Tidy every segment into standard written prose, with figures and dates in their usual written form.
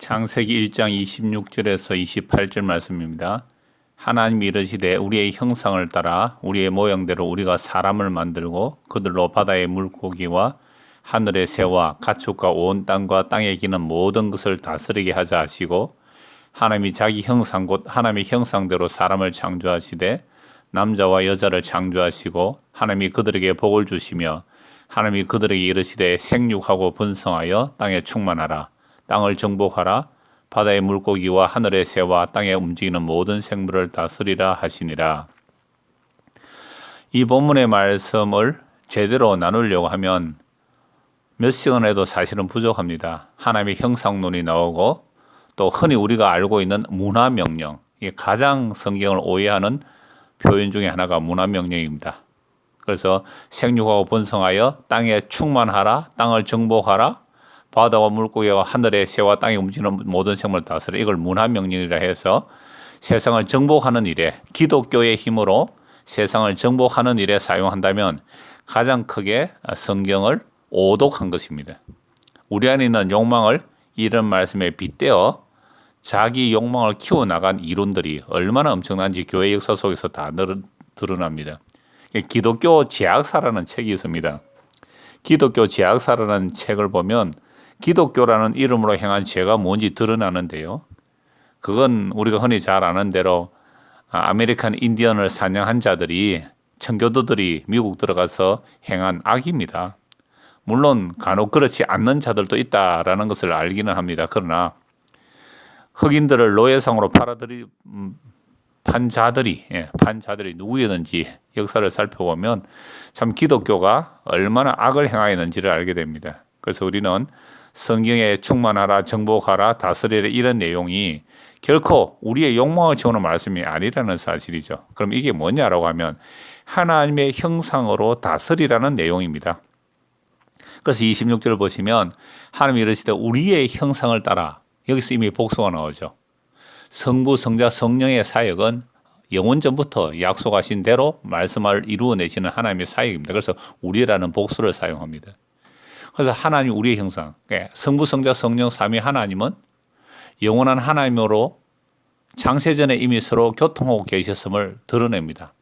창세기 1장 26절에서 28절 말씀입니다. 하나님이 이르시되 우리의 형상을 따라 우리의 모양대로 우리가 사람을 만들고 그들로 바다의 물고기와 하늘의 새와 가축과 온 땅과 땅에 기는 모든 것을 다스리게 하자 하시고, 하나님이 자기 형상 곧 하나님의 형상대로 사람을 창조하시되 남자와 여자를 창조하시고, 하나님이 그들에게 복을 주시며 하나님이 그들에게 이르시되 생육하고 번성하여 땅에 충만하라, 땅을 정복하라, 바다의 물고기와 하늘의 새와 땅에 움직이는 모든 생물을 다스리라 하시니라. 이 본문의 말씀을 제대로 나누려고 하면 몇 시간 해도 사실은 부족합니다. 하나님의 형상론이 나오고, 또 흔히 우리가 알고 있는 문화명령, 이게 가장 성경을 오해하는 표현 중에 하나가 문화명령입니다. 그래서 생육하고 번성하여 땅에 충만하라, 땅을 정복하라, 바다와 물고기와 하늘의 새와 땅에 움직이는 모든 생물을 다스려, 이걸 문화명령이라 해서 세상을 정복하는 일에, 기독교의 힘으로 세상을 정복하는 일에 사용한다면 가장 크게 성경을 오독한 것입니다. 우리 안에 있는 욕망을 이런 말씀에 빗대어 자기 욕망을 키워나간 이론들이 얼마나 엄청난지 교회 역사 속에서 다 드러납니다. 기독교 제약사라는 책이 있습니다. 기독교 제약사라는 책을 보면 기독교라는 이름으로 행한 죄가 뭔지 드러나는데요. 그건 우리가 흔히 잘 아는 대로 아메리칸 인디언을 사냥한 자들이, 청교도들이 미국 들어가서 행한 악입니다. 물론 간혹 그렇지 않는 자들도 있다라는 것을 알기는 합니다. 그러나 흑인들을 노예상으로 판 자들이 누구였는지 역사를 살펴보면 참 기독교가 얼마나 악을 행하였는지를 알게 됩니다. 그래서 우리는 성경에 충만하라, 정복하라, 다스리라 이런 내용이 결코 우리의 욕망을 채우는 말씀이 아니라는 사실이죠. 그럼 이게 뭐냐라고 하면 하나님의 형상으로 다스리라는 내용입니다. 그래서 26절을 보시면 하나님이 이르시되 우리의 형상을 따라, 여기서 이미 복수가 나오죠. 성부, 성자, 성령의 사역은 영원 전부터 약속하신 대로 말씀을 이루어내시는 하나님의 사역입니다. 그래서 우리라는 복수를 사용합니다. 그래서 하나님 우리의 형상, 성부, 성자, 성령 삼위 하나님은 영원한 하나님으로 창세전에 이미 서로 교통하고 계셨음을 드러냅니다.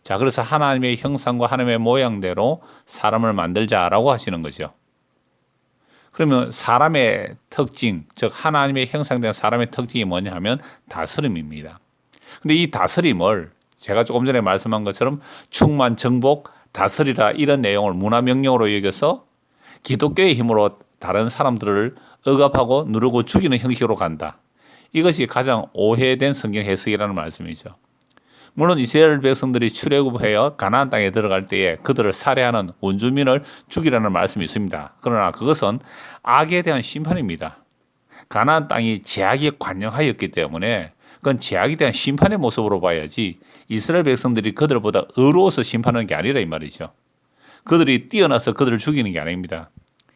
자, 그래서 하나님의 형상과 하나님의 모양대로 사람을 만들자라고 하시는 거죠. 그러면 사람의 특징, 즉 하나님의 형상된 사람의 특징이 뭐냐 하면 다스림입니다. 근데 이 다스림을 제가 조금 전에 말씀한 것처럼 충만, 정복, 다스리라 이런 내용을 문화명령으로 여겨서 기독교의 힘으로 다른 사람들을 억압하고 누르고 죽이는 형식으로 간다. 이것이 가장 오해된 성경 해석이라는 말씀이죠. 물론 이스라엘 백성들이 출애굽하여 가나안 땅에 들어갈 때에 그들을 살해하는 원주민을 죽이라는 말씀이 있습니다. 그러나 그것은 악에 대한 심판입니다. 가나안 땅이 죄악에 관영하였기 때문에 그건 죄악에 대한 심판의 모습으로 봐야지, 이스라엘 백성들이 그들보다 의로워서 심판하는 게 아니라 이 말이죠. 그들이 뛰어나서 그들을 죽이는 게 아닙니다.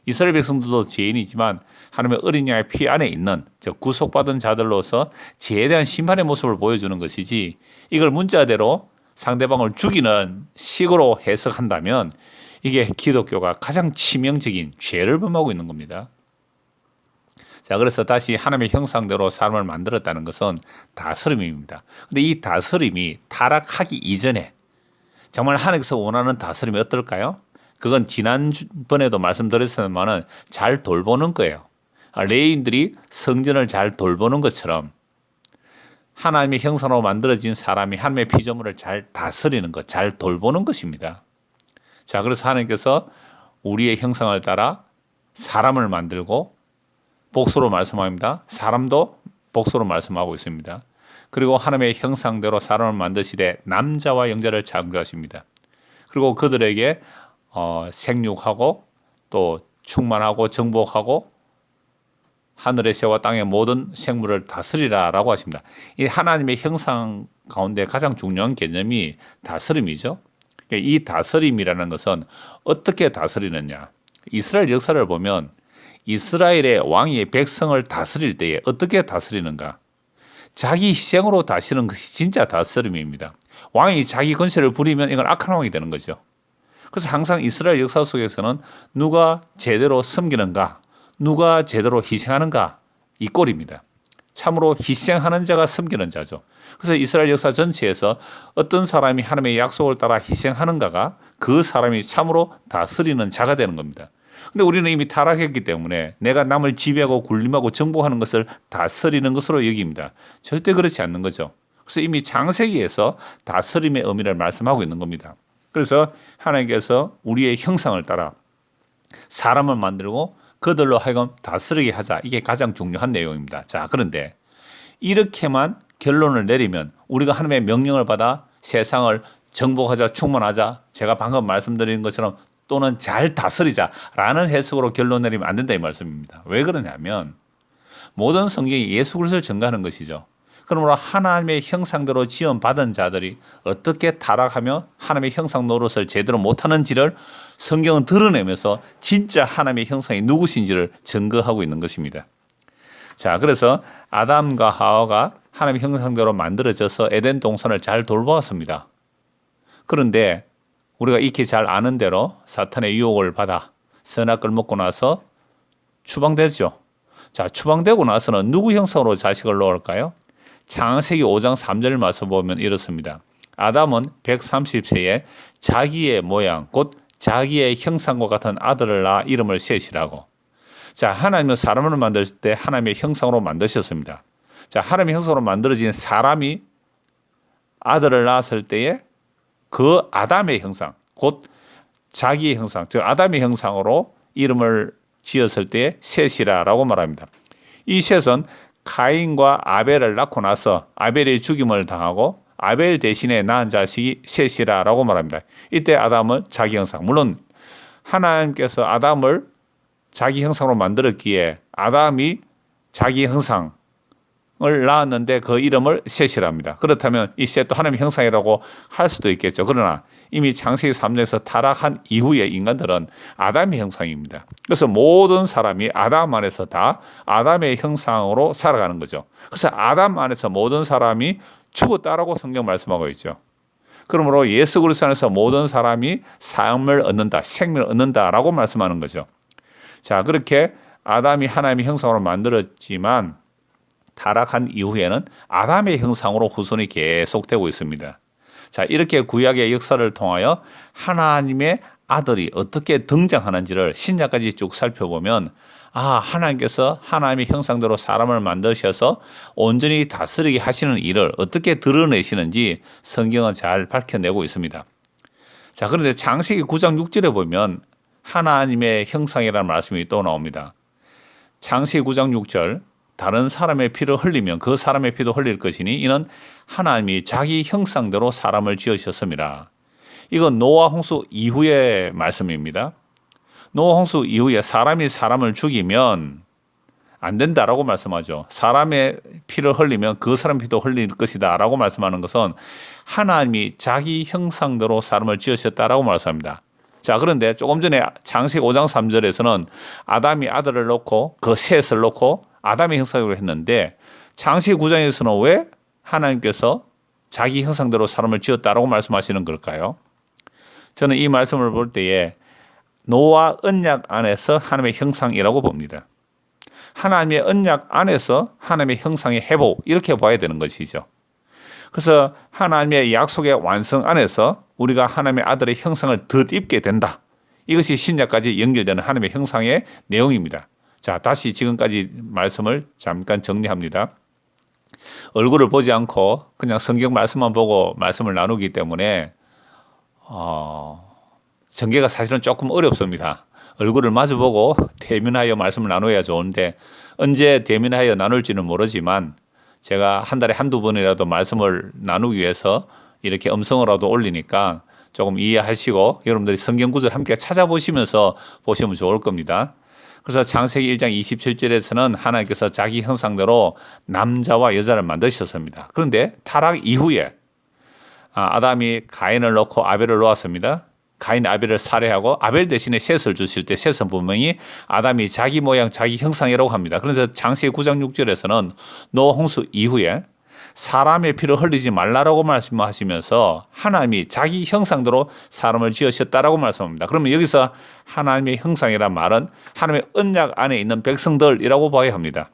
이스라엘 백성들도 죄인이지만 하나님의 어린 양의 피 안에 있는 구속받은 자들로서 죄에 대한 심판의 모습을 보여주는 것이지, 이걸 문자대로 상대방을 죽이는 식으로 해석한다면 이게 기독교가 가장 치명적인 죄를 범하고 있는 겁니다. 자, 그래서 다시 하나님의 형상대로 사람을 만들었다는 것은 다스림입니다. 근데 이 다스림이 타락하기 이전에 정말 하나님께서 원하는 다스림이 어떨까요? 그건 지난번에도 말씀드렸지만은 잘 돌보는 거예요. 레위인들이 성전을 잘 돌보는 것처럼 하나님의 형상으로 만들어진 사람이 하나님의 피조물을 잘 다스리는 것, 잘 돌보는 것입니다. 자, 그래서 하나님께서 우리의 형상을 따라 사람을 만들고, 복수로 말씀합니다. 사람도 복수로 말씀하고 있습니다. 그리고 하나님의 형상대로 사람을 만드시되 남자와 여자를 창조하십니다. 그리고 그들에게 생육하고 또 충만하고 정복하고 하늘의 새와 땅의 모든 생물을 다스리라라고 하십니다. 이 하나님의 형상 가운데 가장 중요한 개념이 다스림이죠. 이 다스림이라는 것은 어떻게 다스리느냐. 이스라엘 역사를 보면 이스라엘의 왕이 백성을 다스릴 때에 어떻게 다스리는가. 자기 희생으로 다스리는 것이 진짜 다스림입니다. 왕이 자기 권세를 부리면 이건 악한 왕이 되는 거죠. 그래서 항상 이스라엘 역사 속에서는 누가 제대로 섬기는가, 누가 제대로 희생하는가, 이 꼴입니다. 참으로 희생하는 자가 섬기는 자죠. 그래서 이스라엘 역사 전체에서 어떤 사람이 하나님의 약속을 따라 희생하는가가 그 사람이 참으로 다스리는 자가 되는 겁니다. 근데 우리는 이미 타락했기 때문에 내가 남을 지배하고 군림하고 정복하는 것을 다스리는 것으로 여깁니다. 절대 그렇지 않는 거죠. 그래서 이미 창세기에서 다스림의 의미를 말씀하고 있는 겁니다. 그래서 하나님께서 우리의 형상을 따라 사람을 만들고 그들로 하여금 다스리게 하자. 이게 가장 중요한 내용입니다. 자, 그런데 이렇게만 결론을 내리면 우리가 하나님의 명령을 받아 세상을 정복하자, 충만하자, 제가 방금 말씀드린 것처럼 또는 잘 다스리자라는 해석으로 결론 내리면 안 된다 이 말씀입니다. 왜 그러냐면 모든 성경이 예수 그리스도를 증거하는 것이죠. 그러므로 하나님의 형상대로 지원받은 자들이 어떻게 타락하며 하나님의 형상 노릇을 제대로 못하는지를 성경은 드러내면서 진짜 하나님의 형상이 누구신지를 증거하고 있는 것입니다. 자, 그래서 아담과 하와가 하나님의 형상대로 만들어져서 에덴 동산을 잘 돌보았습니다. 그런데 우리가 익히 잘 아는 대로 사탄의 유혹을 받아 선악을 먹고 나서 추방되죠. 자, 추방되고 나서는 누구 형상으로 자식을 놓을까요? 창세기 5장 3절 말씀 보면 이렇습니다. 아담은 130세에 자기의 모양 곧 자기의 형상과 같은 아들을 낳아 이름을 셋이라고. 자, 하나님은 사람을 만드실 때 하나님의 형상으로 만드셨습니다. 자, 하나님의 형상으로 만들어진 사람이 아들을 낳았을 때에 그 아담의 형상 곧 자기의 형상 즉 아담의 형상으로 이름을 지었을 때에 셋이라고 말합니다. 이 셋은 가인과 아벨을 낳고 나서 아벨이 죽임을 당하고 아벨 대신에 낳은 자식이 셋이라고 말합니다. 이때 아담은 자기 형상, 물론 하나님께서 아담을 자기 형상으로 만들었기에 아담이 자기 형상을 낳았는데 그 이름을 셋이랍니다. 그렇다면 이 셋도 하나님의 형상이라고 할 수도 있겠죠. 그러나 이미 창세기 3장에서 타락한 이후에 인간들은 아담의 형상입니다. 그래서 모든 사람이 아담 안에서 다 아담의 형상으로 살아가는 거죠. 그래서 아담 안에서 모든 사람이 죽었다라고 성경 말씀하고 있죠. 그러므로 예수 그리스도 안에서 모든 사람이 삶을 얻는다, 생명을 얻는다라고 말씀하는 거죠. 자, 그렇게 아담이 하나님의 형상으로 만들었지만 타락한 이후에는 아담의 형상으로 후손이 계속되고 있습니다. 자, 이렇게 구약의 역사를 통하여 하나님의 아들이 어떻게 등장하는지를 신약까지 쭉 살펴보면 하나님께서 하나님의 형상대로 사람을 만드셔서 온전히 다스리게 하시는 일을 어떻게 드러내시는지 성경은 잘 밝혀내고 있습니다. 자, 그런데 창세기 9장 6절에 보면 하나님의 형상이라는 말씀이 또 나옵니다. 창세기 9장 6절 다른 사람의 피를 흘리면 그 사람의 피도 흘릴 것이니 이는 하나님이 자기 형상대로 사람을 지으셨습니다. 이건 노아 홍수 이후의 말씀입니다. 노아 홍수 이후에 사람이 사람을 죽이면 안 된다라고 말씀하죠. 사람의 피를 흘리면 그 사람 피도 흘릴 것이다 라고 말씀하는 것은 하나님이 자기 형상대로 사람을 지으셨다라고 말씀합니다. 자, 그런데 조금 전에 창세기 5장 3절에서는 아담이 아들을 놓고 그 셋을 놓고 아담의 형상으로 했는데 창세기 9장에서는 왜 하나님께서 자기 형상대로 사람을 지었다라고 말씀하시는 걸까요? 저는 이 말씀을 볼 때에 노아 언약 안에서 하나님의 형상이라고 봅니다. 하나님의 언약 안에서 하나님의 형상의 회복 이렇게 봐야 되는 것이죠. 그래서 하나님의 약속의 완성 안에서 우리가 하나님의 아들의 형상을 덧입게 된다. 이것이 신약까지 연결되는 하나님의 형상의 내용입니다. 자, 다시 지금까지 말씀을 잠깐 정리합니다. 얼굴을 보지 않고 그냥 성경 말씀만 보고 말씀을 나누기 때문에 전개가 사실은 조금 어렵습니다. 얼굴을 마주보고 대면하여 말씀을 나눠야 좋은데 언제 대면하여 나눌지는 모르지만 제가 한 달에 한두 번이라도 말씀을 나누기 위해서 이렇게 음성으로도 올리니까 조금 이해하시고 여러분들이 성경 구절 함께 찾아보시면서 보시면 좋을 겁니다. 그래서 창세기 1장 27절에서는 하나님께서 자기 형상대로 남자와 여자를 만드셨습니다. 그런데 타락 이후에 아담이 가인을 놓고 아벨을 놓았습니다. 가인 아벨을 살해하고 아벨 대신에 셋을 주실 때 셋은 분명히 아담이 자기 모양 자기 형상이라고 합니다. 그래서 창세기 9장 6절에서는 노아 홍수 이후에 사람의 피를 흘리지 말라라고 말씀하시면서 하나님이 자기 형상대로 사람을 지으셨다라고 말씀합니다. 그러면 여기서 하나님의 형상이란 말은 하나님의 언약 안에 있는 백성들이라고 봐야 합니다.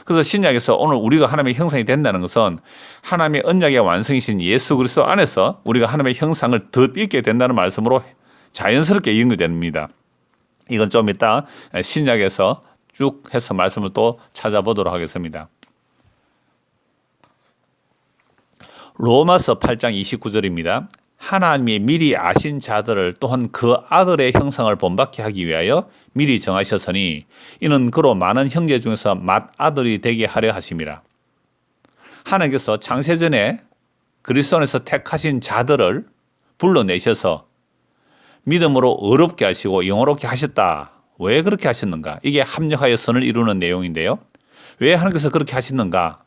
그래서 신약에서 오늘 우리가 하나님의 형상이 된다는 것은 하나님의 언약의 완성이신 예수 그리스도 안에서 우리가 하나님의 형상을 덧입게 된다는 말씀으로 자연스럽게 연결됩니다. 이건 좀 이따 신약에서 쭉 해서 말씀을 또 찾아보도록 하겠습니다. 로마서 8장 29절입니다. 하나님이 미리 아신 자들을 또한 그 아들의 형상을 본받게 하기 위하여 미리 정하셨으니 이는 그로 많은 형제 중에서 맏아들이 되게 하려 하심이라. 하나님께서 창세전에 그리스도 안에서 택하신 자들을 불러내셔서 믿음으로 의롭게 하시고 영화롭게 하셨다. 왜 그렇게 하셨는가? 이게 합력하여 선을 이루는 내용인데요. 왜 하나님께서 그렇게 하셨는가?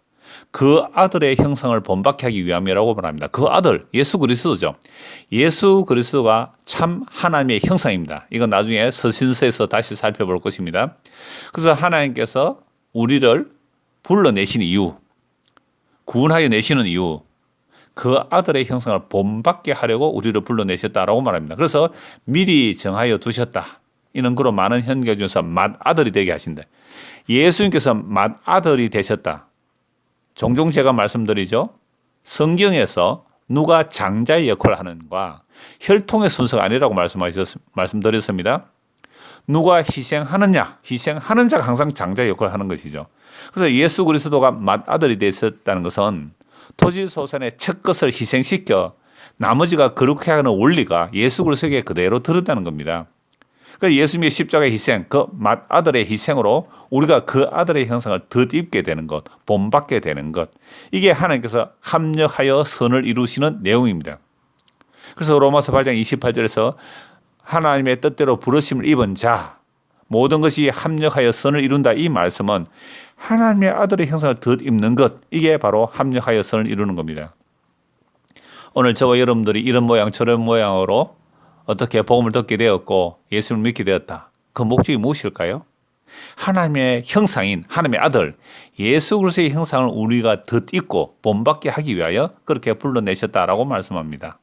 그 아들의 형상을 본받게 하기 위함이라고 말합니다. 그 아들, 예수 그리스도죠. 예수 그리스도가 참 하나님의 형상입니다. 이건 나중에 서신서에서 다시 살펴볼 것입니다. 그래서 하나님께서 우리를 불러내신 이유, 구원하여 내시는 이유, 그 아들의 형상을 본받게 하려고 우리를 불러내셨다라고 말합니다. 그래서 미리 정하여 두셨다. 이는 그로 많은 형제 중에서 맏아들이 되게 하신다. 예수님께서 맏아들이 되셨다. 종종 제가 말씀드리죠. 성경에서 누가 장자의 역할을 하는가 혈통의 순서가 아니라고 말씀드렸습니다. 누가 희생하느냐, 희생하는 자가 항상 장자의 역할을 하는 것이죠. 그래서 예수 그리스도가 맏아들이 되셨다는 것은 토지소산의 첫 것을 희생시켜 나머지가 그렇게 하는 원리가 예수 그리스도에게 그대로 들었다는 겁니다. 그러니까 예수님의 십자가의 희생, 그 맏아들의 희생으로 우리가 그 아들의 형상을 덧입게 되는 것, 본받게 되는 것, 이게 하나님께서 합력하여 선을 이루시는 내용입니다. 그래서 로마서 8장 28절에서 하나님의 뜻대로 부르심을 입은 자, 모든 것이 합력하여 선을 이룬다, 이 말씀은 하나님의 아들의 형상을 덧입는 것, 이게 바로 합력하여 선을 이루는 겁니다. 오늘 저와 여러분들이 이런 모양 저런 모양으로 어떻게 복음을 듣게 되었고 예수를 믿게 되었다. 그 목적이 무엇일까요? 하나님의 형상인 하나님의 아들 예수 그리스도의 형상을 우리가 덧입고 본받게 하기 위하여 그렇게 불러내셨다라고 말씀합니다.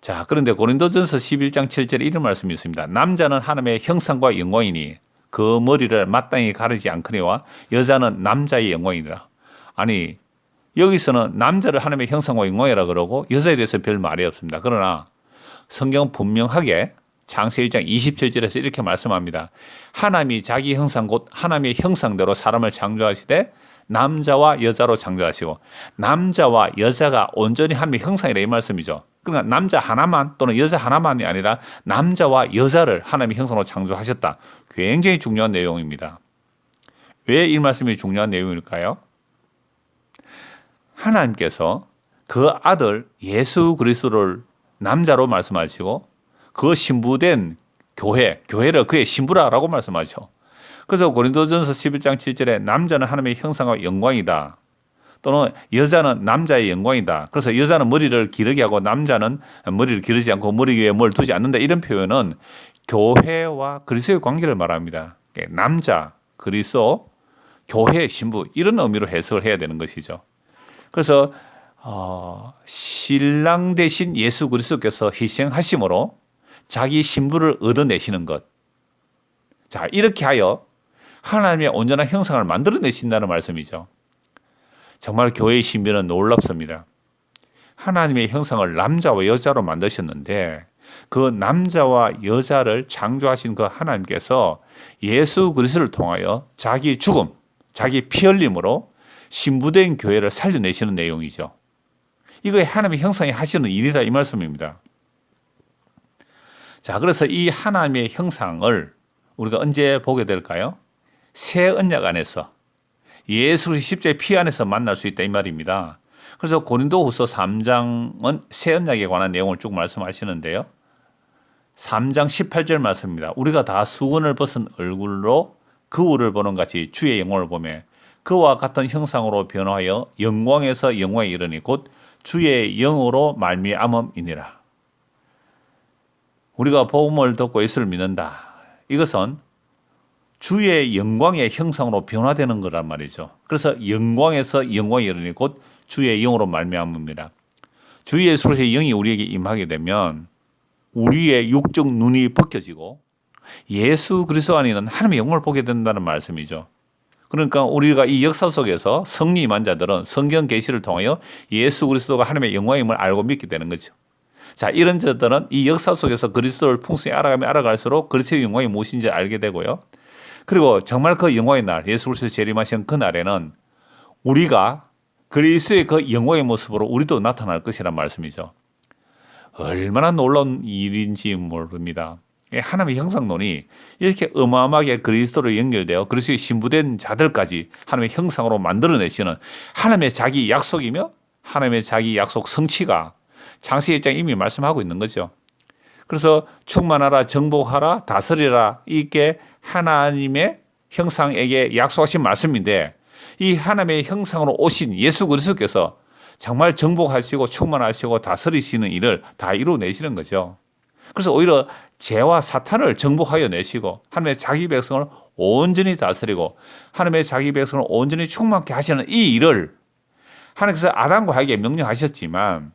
자, 그런데 고린도전서 11장 7절에 이런 말씀이 있습니다. 남자는 하나님의 형상과 영광이니 그 머리를 마땅히 가르지 않거니와 여자는 남자의 영광이니라. 아니, 여기서는 남자를 하나님의 형상과 영광이라 그러고 여자에 대해서 별 말이 없습니다. 그러나 성경 분명하게 창세 1장 27절에서 이렇게 말씀합니다. 하나님이 자기 형상 곧 하나님의 형상대로 사람을 창조하시되 남자와 여자로 창조하시고 남자와 여자가 온전히 하나님의 형상이라 이 말씀이죠. 그러니까 남자 하나만 또는 여자 하나만이 아니라 남자와 여자를 하나님의 형상으로 창조하셨다. 굉장히 중요한 내용입니다. 왜 이 말씀이 중요한 내용일까요? 하나님께서 그 아들 예수 그리스도를 남자로 말씀하시고 그 신부된 교회를 그의 신부라라고 말씀하죠. 그래서 고린도전서 11장 7절에 남자는 하나님의 형상과 영광이다. 또는 여자는 남자의 영광이다. 그래서 여자는 머리를 기르게 하고 남자는 머리를 기르지 않고 머리 위에 뭘 두지 않는다. 이런 표현은 교회와 그리스도의 관계를 말합니다. 남자, 그리스도, 교회, 신부 이런 의미로 해석을 해야 되는 것이죠. 그래서 신랑 대신 예수 그리스도께서 희생하심으로 자기 신부를 얻어내시는 것. 자, 이렇게 하여 하나님의 온전한 형상을 만들어내신다는 말씀이죠. 정말 교회의 신비는 놀랍습니다. 하나님의 형상을 남자와 여자로 만드셨는데 그 남자와 여자를 창조하신 그 하나님께서 예수 그리스도를 통하여 자기 죽음, 자기 피 흘림으로 신부된 교회를 살려내시는 내용이죠. 이거 하나님의 형상이 하시는 일이라 이 말씀입니다. 자, 그래서 이 하나님의 형상을 우리가 언제 보게 될까요? 새 언약 안에서 예수 십자의 피 안에서 만날 수 있다 이 말입니다. 그래서 고린도후서 3장은 새 언약에 관한 내용을 쭉 말씀하시는데요. 3장 18절 말씀입니다. 우리가 다 수건을 벗은 얼굴로 거울을 보는 같이 주의 영광을 보며 그와 같은 형상으로 변화하여 영광에서 영광에 이르니 곧 주의 영으로 말미암음이니라. 우리가 복음을 듣고 예수를 믿는다. 이것은 주의 영광의 형상으로 변화되는 거란 말이죠. 그래서 영광에서 영광에 이르니 곧 주의 영으로 말미암음이라. 주 예수 그리스도의 영이 우리에게 임하게 되면 우리의 육적 눈이 벗겨지고 예수 그리스도 안에는 하나님의 영광을 보게 된다는 말씀이죠. 그러니까 우리가 이 역사 속에서 성리 임한 자들은 성경 계시를 통하여 예수 그리스도가 하나님의 영광임을 알고 믿게 되는 거죠. 자, 이런 자들은 이 역사 속에서 그리스도를 풍성히 알아가면 알아갈수록 그리스도의 영광이 무엇인지 알게 되고요. 그리고 정말 그 영광의 날, 예수 그리스도 재림하신 그 날에는 우리가 그리스도의 그 영광의 모습으로 우리도 나타날 것이란 말씀이죠. 얼마나 놀라운 일인지 모릅니다. 하나님의 형상론이 이렇게 어마어마하게 그리스도로 연결되어 그리스도의 신부된 자들까지 하나님의 형상으로 만들어내시는 하나님의 자기 약속이며 하나님의 자기 약속 성취가 창세기 1장 이미 말씀하고 있는 거죠. 그래서 충만하라, 정복하라, 다스리라 이게 하나님의 형상에게 약속하신 말씀인데 이 하나님의 형상으로 오신 예수 그리스도께서 정말 정복하시고 충만하시고 다스리시는 일을 다 이루어내시는 거죠. 그래서 오히려 죄와 사탄을 정복하여 내시고 하나님의 자기 백성을 온전히 다스리고 하나님의 자기 백성을 온전히 충만케 하시는 이 일을 하나님께서 아담과 하에게 명령하셨지만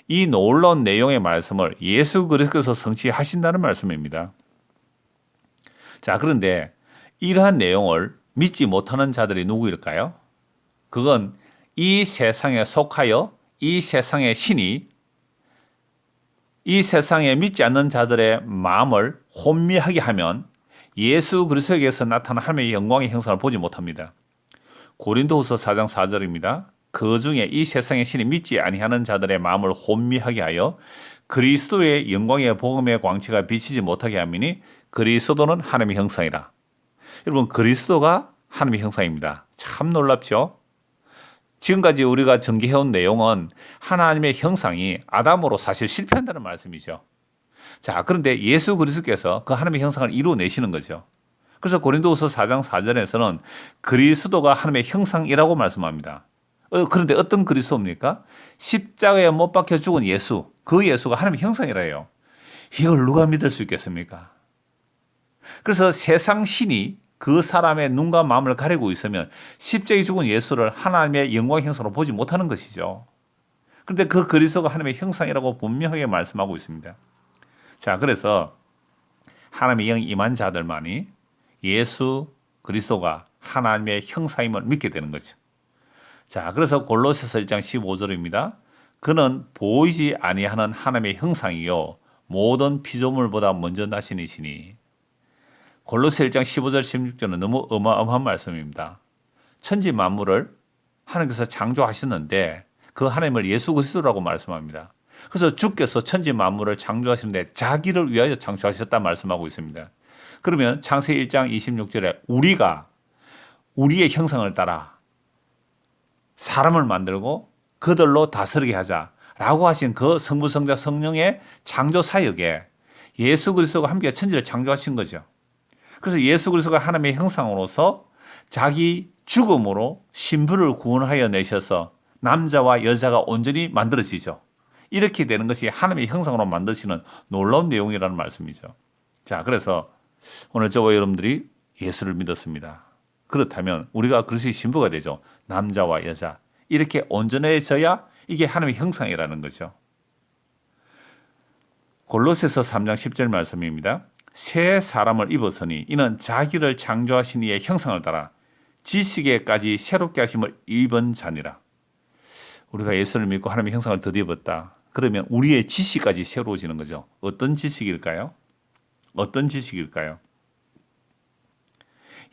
이 놀라운 내용의 말씀을 예수 그리스도께서 성취하신다는 말씀입니다. 자, 그런데 이러한 내용을 믿지 못하는 자들이 누구일까요? 그건 이 세상에 속하여 이 세상의 신이 이 세상에 믿지 않는 자들의 마음을 혼미하게 하면 예수 그리스도에게서 나타난 하나님의 영광의 형상을 보지 못합니다. 고린도후서 4장 4절입니다. 그 중에 이 세상의 신이 믿지 아니하는 자들의 마음을 혼미하게 하여 그리스도의 영광의 복음의 광채가 비치지 못하게 하미니 그리스도는 하나님의 형상이라. 여러분, 그리스도가 하나님의 형상입니다. 참 놀랍죠? 지금까지 우리가 전개해온 내용은 하나님의 형상이 아담으로 사실 실패한다는 말씀이죠. 자, 그런데 예수 그리스도께서 그 하나님의 형상을 이루어내시는 거죠. 그래서 고린도후서 4장 4절에서는 그리스도가 하나님의 형상이라고 말씀합니다. 그런데 어떤 그리스도입니까? 십자가에 못 박혀 죽은 예수, 그 예수가 하나님의 형상이라 해요. 이걸 누가 믿을 수 있겠습니까? 그래서 세상 신이 그 사람의 눈과 마음을 가리고 있으면 십자가에 죽은 예수를 하나님의 영광의 형상으로 보지 못하는 것이죠. 그런데 그 그리스도가 하나님의 형상이라고 분명하게 말씀하고 있습니다. 자, 그래서 하나님의 영이 임한 자들만이 예수 그리스도가 하나님의 형상임을 믿게 되는 거죠. 자, 그래서 골로새서 1장 15절입니다. 그는 보이지 아니하는 하나님의 형상이요 모든 피조물보다 먼저 나신 이시니. 골로새 1장 15절 16절은 너무 어마어마한 말씀입니다. 천지 만물을 하나님께서 창조하셨는데 그 하나님을 예수 그리스도라고 말씀합니다. 그래서 주께서 천지 만물을 창조하시는데 자기를 위하여 창조하셨다 말씀하고 있습니다. 그러면 창세기 1장 26절에 우리가 우리의 형상을 따라 사람을 만들고 그들로 다스리게 하자라고 하신 그 성부, 성자, 성령의 창조 사역에 예수 그리스도가 함께 천지를 창조하신 거죠. 그래서 예수 그리스도가 하나님의 형상으로서 자기 죽음으로 신부를 구원하여 내셔서 남자와 여자가 온전히 만들어지죠. 이렇게 되는 것이 하나님의 형상으로 만드시는 놀라운 내용이라는 말씀이죠. 자, 그래서 오늘 저와 여러분들이 예수를 믿었습니다. 그렇다면 우리가 그리스도의 신부가 되죠. 남자와 여자. 이렇게 온전해져야 이게 하나님의 형상이라는 거죠. 골로새서 3장 10절 말씀입니다. 새 사람을 입었으니 이는 자기를 창조하신 이의 형상을 따라 지식에까지 새롭게 하심을 입은 자니라. 우리가 예수를 믿고 하나님의 형상을 덧입었다. 그러면 우리의 지식까지 새로워지는 거죠. 어떤 지식일까요? 어떤 지식일까요?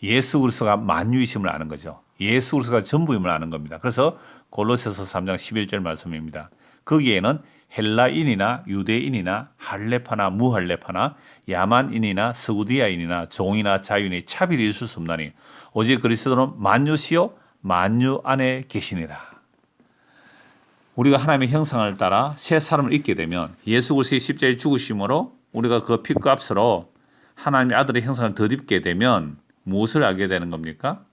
예수 그리스도가 만유이심을 아는 거죠. 예수 그리스도가 전부임을 아는 겁니다. 그래서 골로새서 3장 11절 말씀입니다. 거기에는 헬라인이나 유대인이나 할레파나 무할레파나 야만인이나 스우디아인이나 종이나 자유인이 차별이 있을 수 없나니 오직 그리스도는 만유시요 만유 안에 계시니라. 우리가 하나님의 형상을 따라 새 사람을 입게 되면 예수 그리스도의 십자가에 죽으심으로 우리가 그 피값으로 하나님의 아들의 형상을 덧입게 되면 무엇을 알게 되는 겁니까?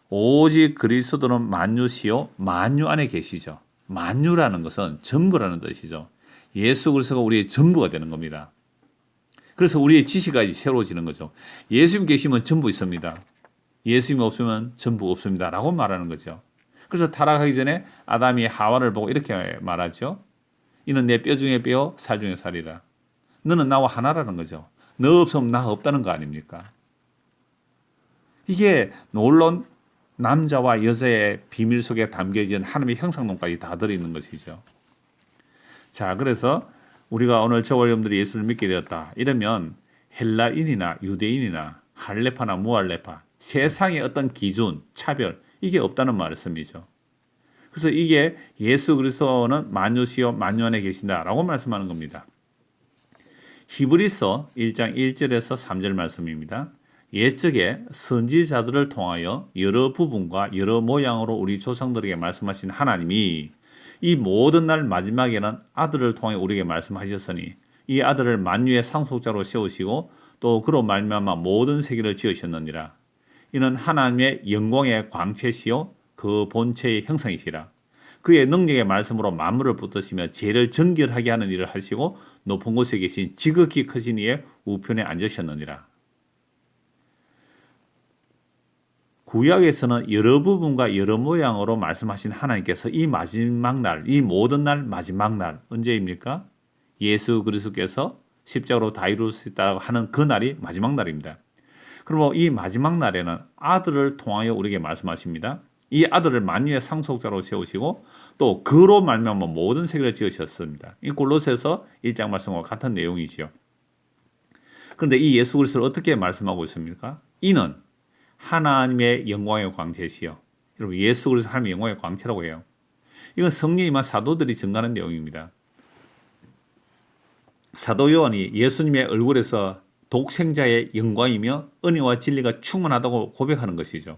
오직 그리스도는 만유시요 만유 안에 계시죠. 만유라는 것은 전부라는 뜻이죠. 예수 그리스도가 우리의 전부가 되는 겁니다. 그래서 우리의 지식까지 새로워지는 거죠. 예수님 계시면 전부 있습니다. 예수님 없으면 전부 없습니다. 라고 말하는 거죠. 그래서 타락하기 전에 아담이 하와를 보고 이렇게 말하죠. 이는 내 뼈 중에 뼈, 살 중에 살이라. 너는 나와 하나라는 거죠. 너 없으면 나 없다는 거 아닙니까? 이게 놀라운 남자와 여자의 비밀 속에 담겨진 하나님의 형상론까지 다 들어있는 것이죠. 자, 그래서 우리가 오늘 저와 여러분들이 예수를 믿게 되었다. 이러면 헬라인이나 유대인이나 할레파나 무할레파, 세상의 어떤 기준, 차별, 이게 없다는 말씀이죠. 그래서 이게 예수 그리스도는 만유시요 만유 안에 계신다라고 말씀하는 겁니다. 히브리서 1장 1절에서 3절 말씀입니다. 옛적에 선지자들을 통하여 여러 부분과 여러 모양으로 우리 조상들에게 말씀하신 하나님이 이 모든 날 마지막에는 아들을 통해 우리에게 말씀하셨으니 이 아들을 만유의 상속자로 세우시고 또 그로 말미암아 모든 세계를 지으셨느니라. 이는 하나님의 영광의 광채시요 그 본체의 형상이시라. 그의 능력의 말씀으로 만물을 붙드시며 죄를 정결하게 하는 일을 하시고 높은 곳에 계신 지극히 크신 이의 우편에 앉으셨느니라. 구약에서는 여러 부분과 여러 모양으로 말씀하신 하나님께서 이 마지막 날, 이 모든 날 마지막 날 언제입니까? 예수 그리스도께서 십자가로 다 이루셨다고 하는 그 날이 마지막 날입니다. 그리고 이 마지막 날에는 아들을 통하여 우리에게 말씀하십니다. 이 아들을 만유의 상속자로 세우시고 또 그로 말미암아 모든 세계를 지으셨습니다. 이 골로새서 1장 말씀과 같은 내용이지요. 그런데 이 예수 그리스도를 어떻게 말씀하고 있습니까? 이는 하나님의 영광의 광채시요. 여러분 예수 그리스도 하나님의 영광의 광채라고 해요. 이건 성령이만 사도들이 증가하는 내용입니다. 사도 요한이 예수님의 얼굴에서 독생자의 영광이며 은혜와 진리가 충만하다고 고백하는 것이죠.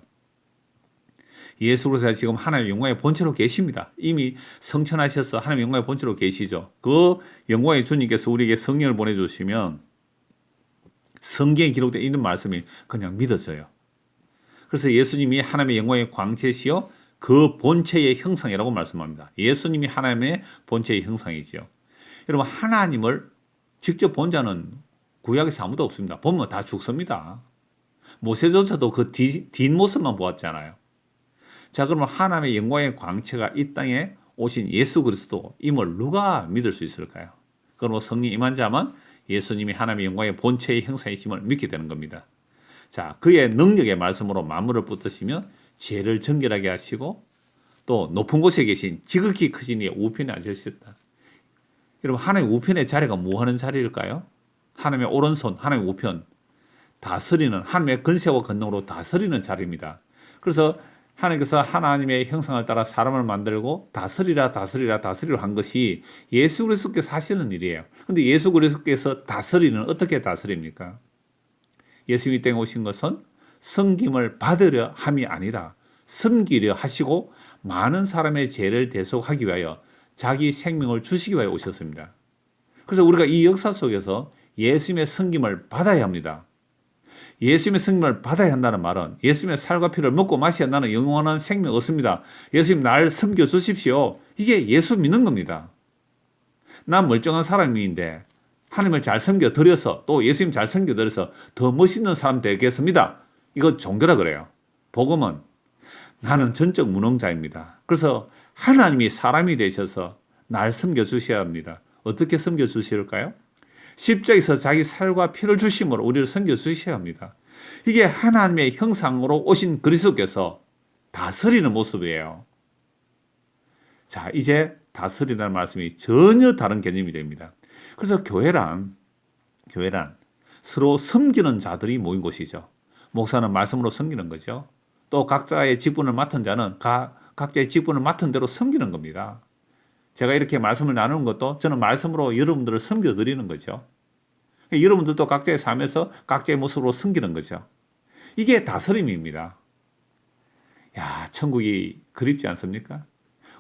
예수 그리스도가 지금 하나님의 영광의 본체로 계십니다. 이미 성천하셔서 하나님의 영광의 본체로 계시죠. 그 영광의 주님께서 우리에게 성령을 보내주시면 성경에 기록된 이런 말씀이 그냥 믿어져요. 그래서 예수님이 하나님의 영광의 광채시요 그 본체의 형상이라고 말씀합니다. 예수님이 하나님의 본체의 형상이지요. 여러분 하나님을 직접 본 자는 구약에서 아무도 없습니다. 보면 다 죽습니다. 모세조차도 그 뒷모습만 보았잖아요. 자, 그러면 하나님의 영광의 광채가 이 땅에 오신 예수 그리스도 임을 누가 믿을 수 있을까요? 그러면 성령 임한 자만 예수님이 하나님의 영광의 본체의 형상이심을 믿게 되는 겁니다. 자, 그의 능력의 말씀으로 만물을 붙드시며 죄를 정결하게 하시고 또 높은 곳에 계신 지극히 크신 이의 우편에 앉으셨다. 여러분 하나님의 우편의 자리가 뭐 하는 자리일까요? 하나님의 오른손, 하나님의 우편, 다스리는 하나님의 근세와 권능으로 다스리는 자리입니다. 그래서 하나님께서 하나님의 형상을 따라 사람을 만들고 다스리라 한 것이 예수 그리스도께서 하시는 일이에요. 그런데 예수 그리스도께서 다스리는 어떻게 다스립니까? 예수님이 땅에 오신 것은 섬김을 받으려 함이 아니라 섬기려 하시고 많은 사람의 죄를 대속하기 위하여 자기 생명을 주시기 위하여 오셨습니다. 그래서 우리가 이 역사 속에서 예수님의 섬김을 받아야 합니다. 예수님의 섬김을 받아야 한다는 말은 예수님의 살과 피를 먹고 마셔야 나는 영원한 생명 얻습니다. 예수님 날 섬겨 주십시오. 이게 예수 믿는 겁니다. 난 멀쩡한 사람인데 하나님을 잘 섬겨 드려서 또 예수님 잘 섬겨 드려서 더 멋있는 사람 되겠습니다. 이거 종교라 그래요. 복음은 나는 전적 무능자입니다. 그래서 하나님이 사람이 되셔서 날 섬겨 주셔야 합니다. 어떻게 섬겨 주실까요? 십자가에서 자기 살과 피를 주심으로 우리를 섬겨 주셔야 합니다. 이게 하나님의 형상으로 오신 그리스도께서 다스리는 모습이에요. 자, 이제 다스리라는 말씀이 전혀 다른 개념이 됩니다. 그래서 교회란 서로 섬기는 자들이 모인 곳이죠. 목사는 말씀으로 섬기는 거죠. 또 각자의 직분을 맡은 자는 각자의 직분을 맡은 대로 섬기는 겁니다. 제가 이렇게 말씀을 나누는 것도 저는 말씀으로 여러분들을 섬겨드리는 거죠. 여러분들도 각자의 삶에서 각자의 모습으로 섬기는 거죠. 이게 다스림입니다. 야, 천국이 그립지 않습니까?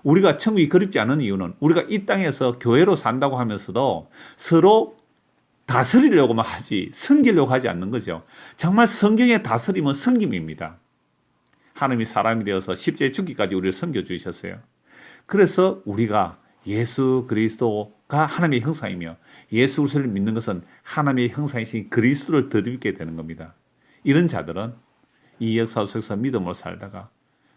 우리가 천국이 그립지 않은 이유는 우리가 이 땅에서 교회로 산다고 하면서도 서로 다스리려고만 하지 섬기려고 하지 않는 거죠. 정말 성경의 다스림은 섬김입니다. 하나님이 사람이 되어서 십자가에 죽기까지 우리를 섬겨주셨어요. 그래서 우리가 예수 그리스도가 하나님의 형상이며 예수 그리스도를 믿는 것은 하나님의 형상이신 그리스도를 덧입게 되는 겁니다. 이런 자들은 이 역사 속에서 믿음으로 살다가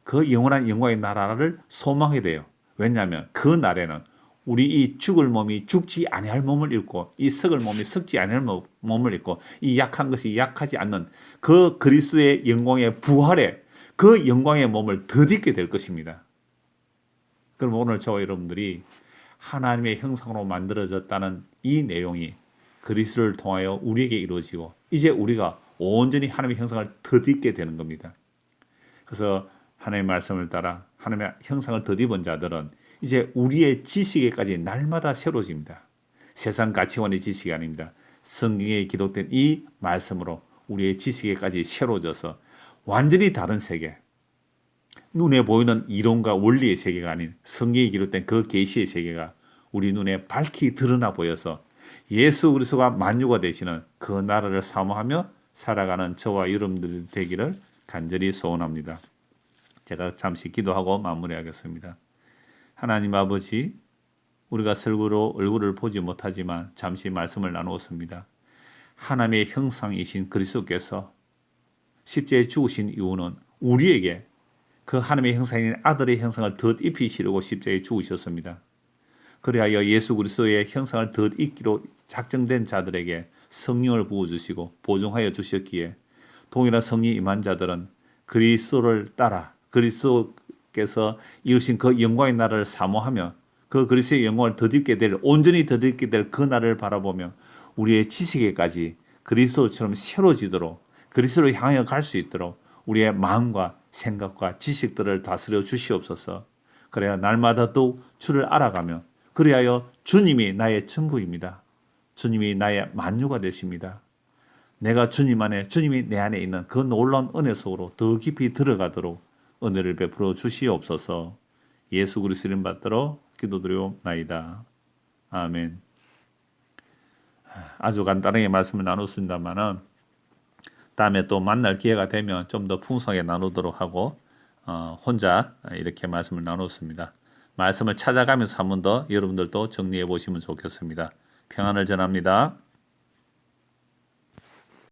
그 영원한 영광의 나라를 소망하게 돼요. 왜냐하면 그 날에는 우리 이 죽을 몸이 죽지 아니할 몸을 입고 이 썩을 몸이 썩지 아니할 몸을 입고 이 약한 것이 약하지 않는 그 그리스도의 영광의 부활에 그 영광의 몸을 덧입게 될 것입니다. 그럼 오늘 저와 여러분들이 하나님의 형상으로 만들어졌다는 이 내용이 그리스도를 통하여 우리에게 이루어지고 이제 우리가 온전히 하나님의 형상을 덧입게 되는 겁니다. 그래서 하나님의 말씀을 따라 하나님의 형상을 덧입은 자들은 이제 우리의 지식에까지 날마다 새로워집니다. 세상 가치관의 지식이 아닙니다. 성경에 기록된 이 말씀으로 우리의 지식에까지 새로워져서 완전히 다른 세계, 눈에 보이는 이론과 원리의 세계가 아닌 성경에 기록된 그 계시의 세계가 우리 눈에 밝히 드러나 보여서 예수 그리스도가 만유가 되시는 그 나라를 사모하며 살아가는 저와 여러분들이 되기를 간절히 소원합니다. 제가 잠시 기도하고 마무리하겠습니다. 하나님 아버지, 우리가 설교로 얼굴을 보지 못하지만 잠시 말씀을 나누었습니다. 하나님의 형상이신 그리스도께서 십자가에 죽으신 이유는 우리에게 그 하나님의 형상인 아들의 형상을 덧입히시려고 십자가에 죽으셨습니다. 그리하여 예수 그리스도의 형상을 덧입기로 작정된 자들에게 성령을 부어주시고 보증하여 주셨기에 동일한 성령이 임한 자들은 그리스도를 따라 그리스도께서 이루신 그 영광의 나라를 사모하며 그 그리스도의 영광을 덧입게 될 온전히 덧입게 될 그 나라를 바라보며 우리의 지식에까지 그리스도처럼 새로워지도록 그리스도를 향하여 갈 수 있도록 우리의 마음과 생각과 지식들을 다스려 주시옵소서. 그래야 날마다 더욱 주를 알아가며 그리하여 주님이 나의 전부입니다. 주님이 나의 만유가 되십니다. 내가 주님 안에 주님이 내 안에 있는 그 놀라운 은혜 속으로 더 깊이 들어가도록 은혜를 베풀어 주시옵소서. 예수 그리스도 이름 받들어 기도드리옵나이다. 아멘. 아주 간단하게 말씀을 나눴습니다만은 다음에 또 만날 기회가 되면 좀 더 풍성하게 나누도록 하고 혼자 이렇게 말씀을 나눴습니다. 말씀을 찾아가면서 한 번 더 여러분들도 정리해 보시면 좋겠습니다. 평안을 전합니다.